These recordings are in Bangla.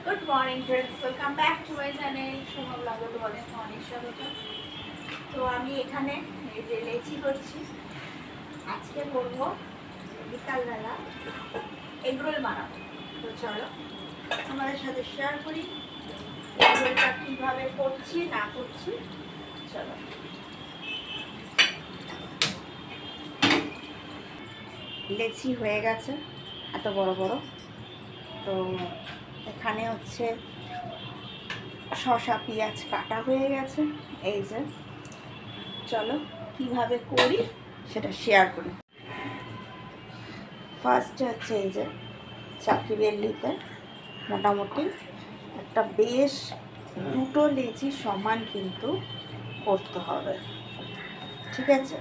Good morning friends, welcome back to my channel Shuvo ব্লগে তোমাদের অনেক স্বাগত। তো আমি এখানে এই যে লেচি করছি। আজকে করবো বিকালবেলা এগরোল বানাবো। তো চলো তোমাদের সাথে শেয়ার করি এগরোলটা কীভাবে করছি না করছি। চলো, লেচি হয়ে গেছে এত বড় বড়। তো এখানে হচ্ছে শসা পেঁয়াজ কাটা হয়ে গেছে। এই যে চলো কিভাবে করি সেটা শেয়ার করি। ফার্স্ট হচ্ছে এই যে চাকি বেল্লিতে মোটামুটি একটা বেশ দুটো লেচি সমান কিন্তু করতে হবে, ঠিক আছে?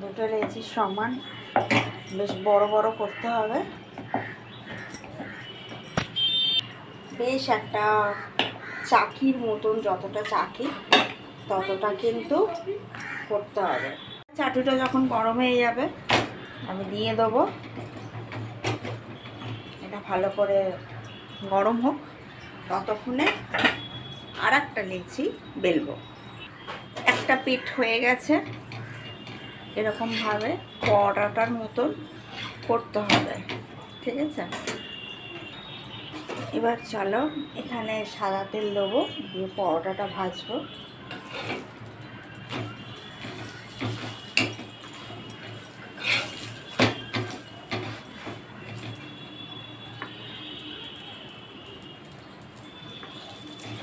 দুটো লেচি সমান বেশ বড় বড় করতে হবে। বেশ একটা চাকির মতন, যতটা চাকি ততটা কিন্তু করতে হবে। চাটুটা যখন গরম হয়ে যাবে আমি দিয়ে দেবো। এটা ভালো করে গরম হোক, ততক্ষণে আর একটা লেচি বেলবো। একটা পিঠ হয়ে গেছে, এরকমভাবে পরোটাটার মতন করতে হবে, ঠিক আছে? এবার চলো এখানে সাদা তেল দেবো, দিয়ে পরোটাটা ভাজবো।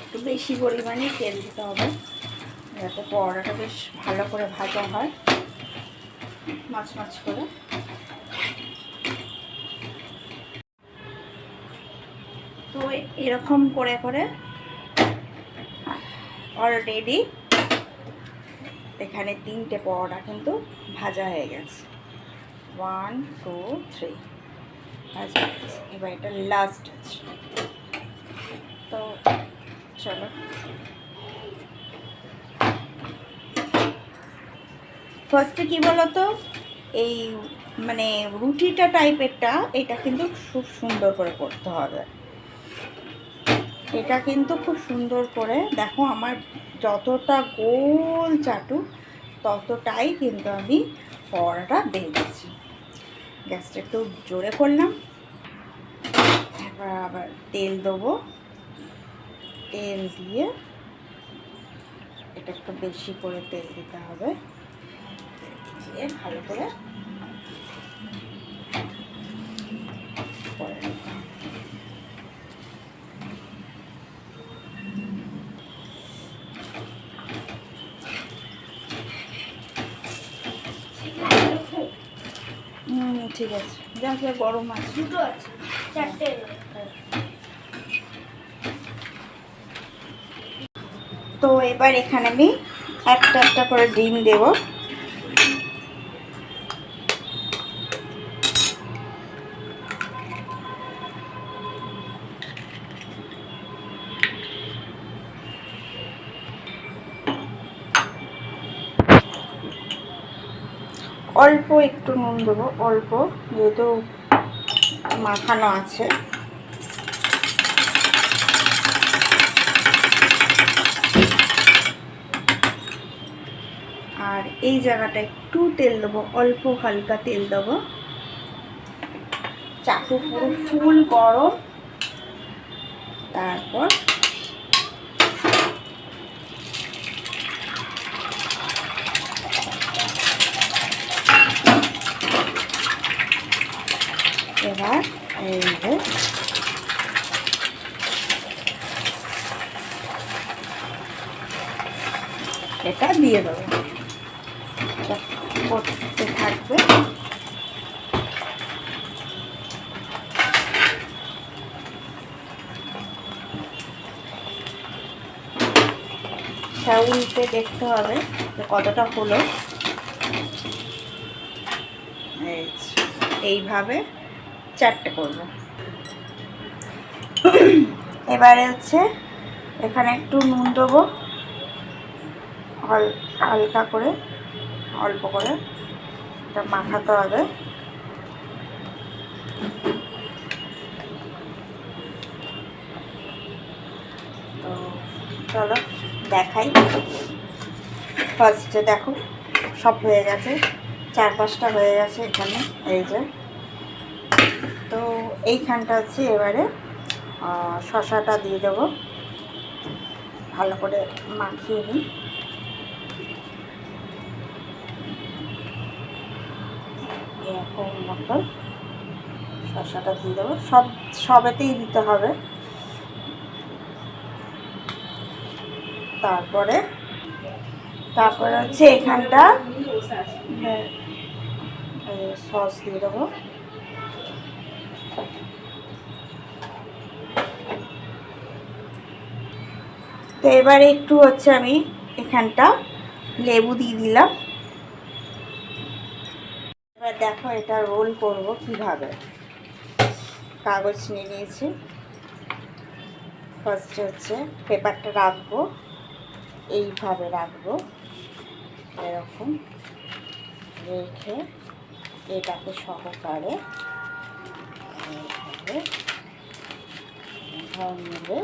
একটু বেশি পরিমাণে তেল দিতে হবে যাতে পরোটাটা বেশ ভালো করে ভাজা হয়, মাছ করে। তো এরকম করে করে অলরেডি এখানে 3টে পরোটা কিন্তু ভাজা হয়ে গেছে। 1 2 3 ভাজা হয়ে গেছে। এবার এটা লাস্ট আছে। তো চলো ফার্স্টে কী বলতো, এই মানে রুটিটা টাইপেরটা এটা কিন্তু খুব সুন্দর করে করতে হবে। এটা কিন্তু খুব সুন্দর করে দেখো, আমার যতটা গোল চাটু ততটাই কিন্তু আমি পরোটা বেলছি। গ্যাসটা একটু জোরে করলাম। এবার আবার তেল দেবো, তেল দিয়ে এটা একটু বেশি করে তেল দিতে হবে, দিয়ে ভালো করে করে নিতে হবে। ঠিক আছে, যা যা গরম আছে, দুটো আছে, 4টে। তো এবার এখানে আমি একটা একটা করে ডিম দেব। অল্প একটু নুন দেবো, অল্প, যেহেতু মাখানো আছে। আর এই জায়গাটা একটু তেল দেবো, অল্প হালকা তেল দেবো। চাটু পুরো ফুল গরম। তারপর এবার এই যে এটা দিয়ে দেবো, করতে থাকবে। উল্টে দেখতে হবে যে কতটা হলো। এইভাবে 4টে করবো। এবারে হচ্ছে এখানে একটু নুন দেবো, হালকা করে, অল্প করে এটা মাখাতে হবে। চলো দেখাই। ফার্স্টে দেখো সব হয়ে গেছে, 4-5টা হয়ে গেছে এখানে, এই যে। তো এইখানটা হচ্ছে এবারে শসাটা দিয়ে দেবো, ভালো করে মাখিয়ে নিই। এরকম মতো শসাটা দিয়ে দেবো, সবেতেই দিতে হবে। তারপরে হচ্ছে এখানটা সস দিয়ে দেবো। তো এবারে একটু হচ্ছে আমি এখানটা লেবু দিয়ে দিলাম। এবার দেখো এটা রোল করব কিভাবে। কাগজ নিয়ে নিয়েছি, ফার্স্টে হচ্ছে পেপারটা রাখবো, এইভাবে রাখবো, এরকম রেখে এটাকে সহকারে এইভাবে নেবে,